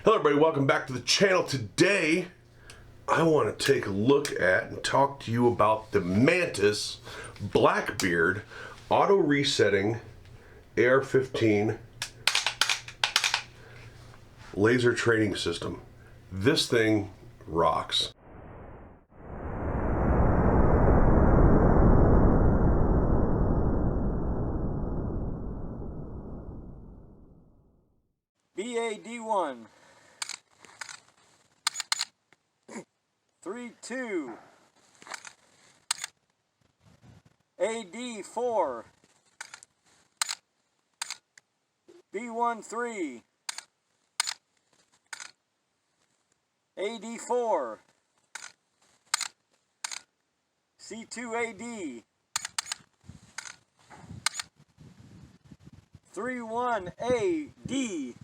Hello everybody, welcome back to the channel. Today I want to take a look at and talk to you about the Mantis Blackbeard auto resetting AR-15 laser training system. This thing rocks. BAD1 3-2 AD4 B13 AD4 C2AD 31AD.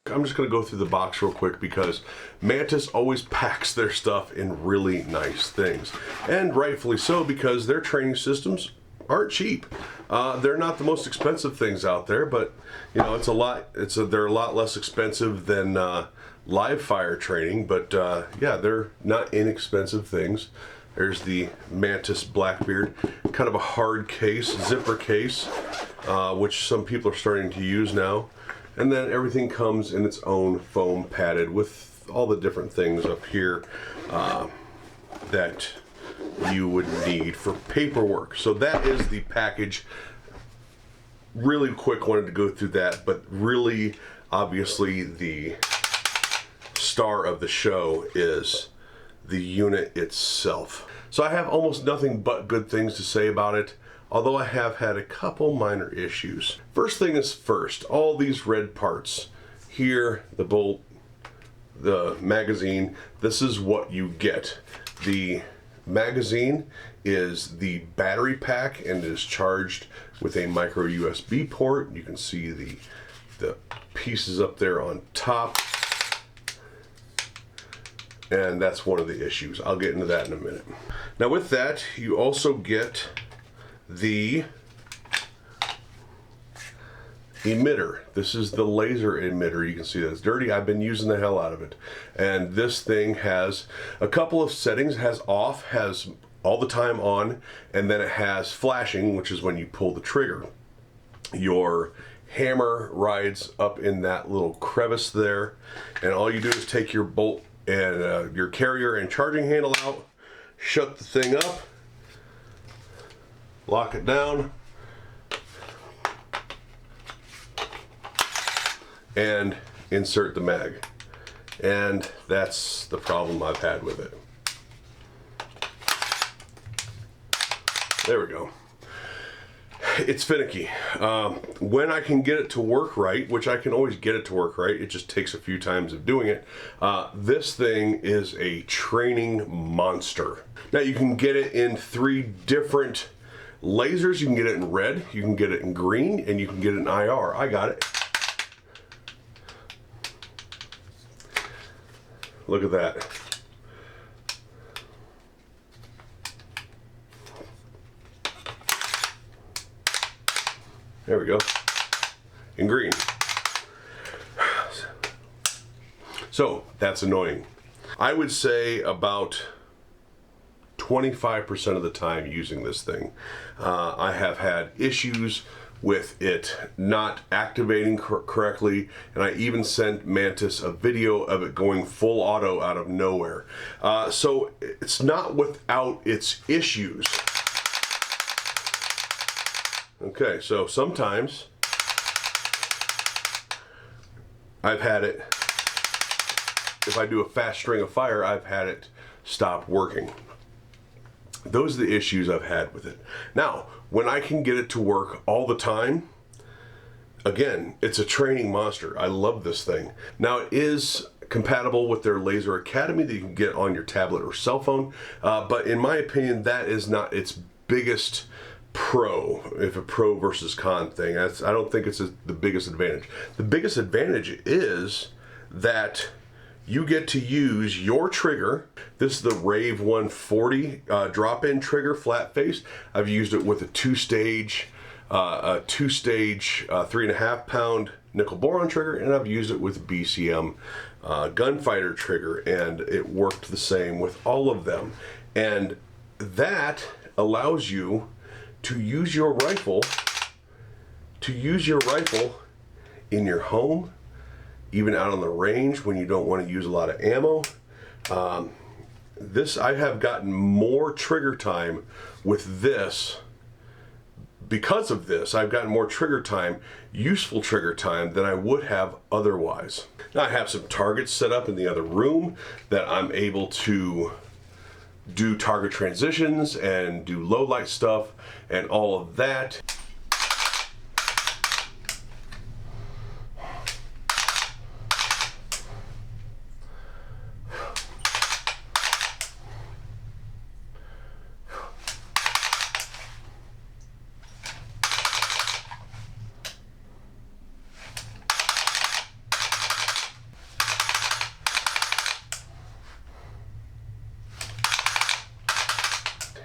I'm just going to go through the box real quick because Mantis always packs their stuff in really nice things. And rightfully so, because their training systems aren't cheap. They're not the most expensive things out there, but you know, they're a lot less expensive than live fire training, but yeah, they're not inexpensive things. There's the Mantis Blackbeard, kind of a hard case, zipper case, which some people are starting to use now. And then everything comes in its own foam padded with all the different things up here that you would need for paperwork. So that is the package. Really quick, wanted to go through that, but really, obviously, the star of the show is the unit itself. So I have almost nothing but good things to say about it, although I have had a couple minor issues. First thing is first, all these red parts here, the bolt, the magazine, this is what you get. The magazine is the battery pack and is charged with a micro USB port. You can see the pieces up there on top. And that's one of the issues. I'll get into that in a minute. Now with that, you also get the emitter. This is the laser emitter. You can see that it's dirty. I've been using the hell out of it. And this thing has a couple of settings. It has off, has all the time on, and then it has flashing, which is when you pull the trigger. Your hammer rides up in that little crevice there, and all you do is take your bolt and your carrier and charging handle out, shut the thing up, lock it down, and insert the mag. And that's the problem I've had with it. There we go. It's finicky. When I can get it to work right, which I can always get it to work right, it just takes a few times of doing it. This thing is a training monster. Now you can get it in 3 different lasers. You can get it in red, you can get it in green, and you can get it in IR. I got it. Look at that. There we go. In green. So that's annoying. I would say about 25% of the time using this thing, I have had issues with it not activating correctly, and I even sent Mantis a video of it going full auto out of nowhere. So it's not without its issues. Okay, so sometimes I've had it, if I do a fast string of fire, I've had it stop working. Those are the issues I've had with it. Now, when I can get it to work all the time, again, it's a training monster. I love this thing. Now, it is compatible with their Laser Academy that you can get on your tablet or cell phone, but in my opinion, that is not its biggest pro, if a pro versus con thing. I don't think it's the biggest advantage. The biggest advantage is that you get to use your trigger. This is the Rave 140 drop-in trigger, flat face. I've used it with a 2-stage a 2-stage 3.5 pound nickel boron trigger, and I've used it with BCM gunfighter trigger, and it worked the same with all of them. And that allows you to use your rifle in your home, even out on the range when you don't want to use a lot of ammo. I have gotten more trigger time with this. Because of this, I've gotten more trigger time, useful trigger time, than I would have otherwise. Now I have some targets set up in the other room that I'm able to do target transitions and do low light stuff and all of that.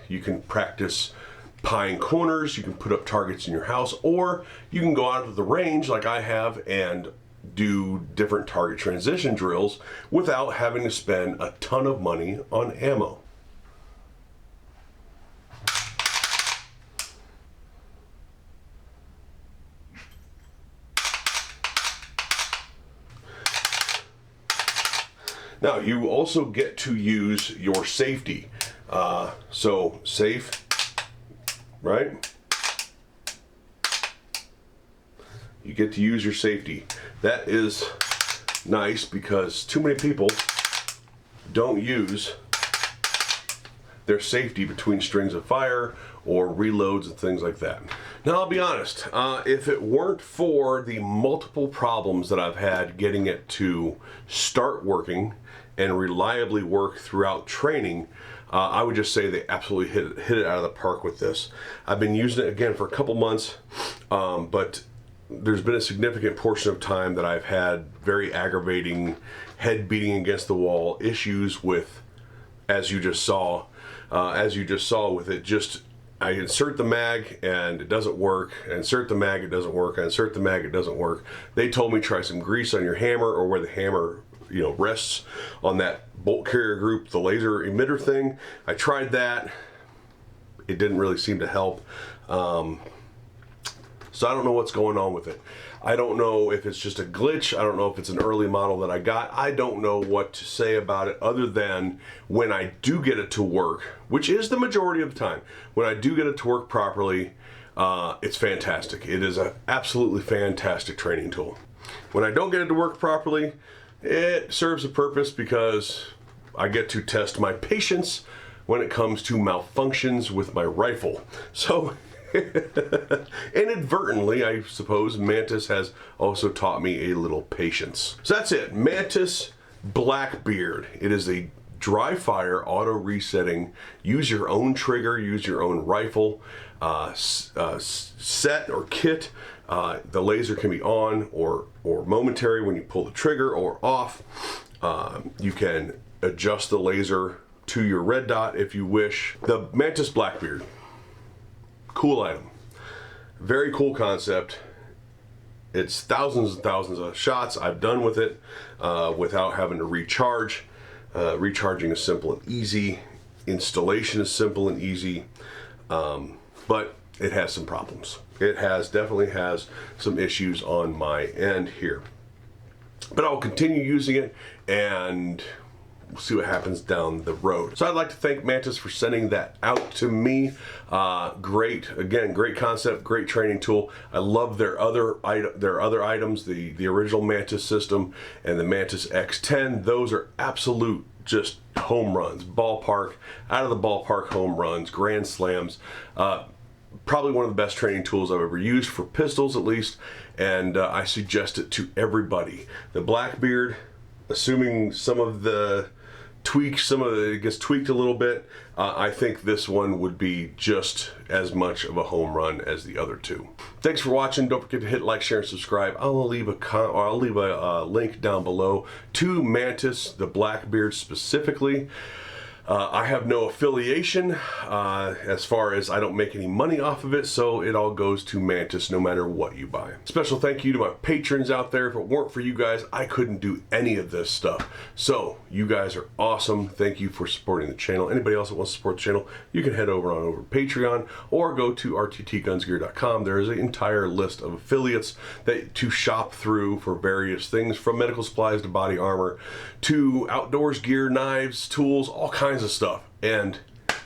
You can practice pieing corners, you can put up targets in your house, or you can go out to the range like I have and do different target transition drills without having to spend a ton of money on ammo. Now you also get to use your safety. So safe, right? You get to use your safety. That is nice because too many people don't use their safety between strings of fire or reloads and things like that. Now I'll be honest, if it weren't for the multiple problems that I've had getting it to start working and reliably work throughout training, I would just say they absolutely hit it out of the park with this. I've been using it again for a couple months, but there's been a significant portion of time that I've had very aggravating head beating against the wall issues with, as you just saw with it, just I insert the mag and it doesn't work, I insert the mag, it doesn't work, I insert the mag, it doesn't work. They told me try some grease on your hammer or where the hammer rests on that bolt carrier group, the laser emitter thing. I tried that. It didn't really seem to help. So I don't know what's going on with it. I don't know if it's just a glitch. I don't know if it's an early model that I got. I don't know what to say about it other than when I do get it to work, which is the majority of the time, when I do get it to work properly, it's fantastic. It is an absolutely fantastic training tool. When I don't get it to work properly, it serves a purpose because I get to test my patience when it comes to malfunctions with my rifle. So inadvertently, I suppose, Mantis has also taught me a little patience. So that's it, Mantis Blackbeard. It is a dry fire, auto resetting, use your own trigger, use your own rifle set or kit. The laser can be on or momentary when you pull the trigger or off. You can adjust the laser to your red dot if you wish. The Mantis Blackbeard, cool item, very cool concept. It's thousands and thousands of shots I've done with it without having to recharge. Recharging is simple and easy. Installation is simple and easy, but it has some problems. It definitely has some issues on my end here. But I'll continue using it and we'll see what happens down the road. So I'd like to thank Mantis for sending that out to me. Great concept, great training tool. I love their other items, the original Mantis system and the Mantis X10. Those are absolute just home runs, ballpark, out of the ballpark home runs, grand slams. Probably one of the best training tools I've ever used for pistols, at least, and I suggest it to everybody. The Blackbeard, assuming some of the tweaks, it gets tweaked a little bit, I think this one would be just as much of a home run as the other two. Thanks for watching. Don't forget to hit like, share, and subscribe. I'll leave a link down below to Mantis, the Blackbeard specifically. I have no affiliation as far as I don't make any money off of it, so it all goes to Mantis no matter what you buy. Special thank you to my patrons out there. If it weren't for you guys, I couldn't do any of this stuff. So you guys are awesome. Thank you for supporting the channel. Anybody else that wants to support the channel, you can head over to Patreon or go to rttgunsgear.com. There is an entire list of affiliates to shop through for various things, from medical supplies to body armor to outdoors gear, knives, tools, all kinds of stuff, and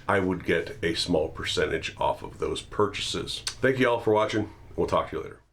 I would get a small percentage off of those purchases. Thank you all for watching. We'll talk to you later.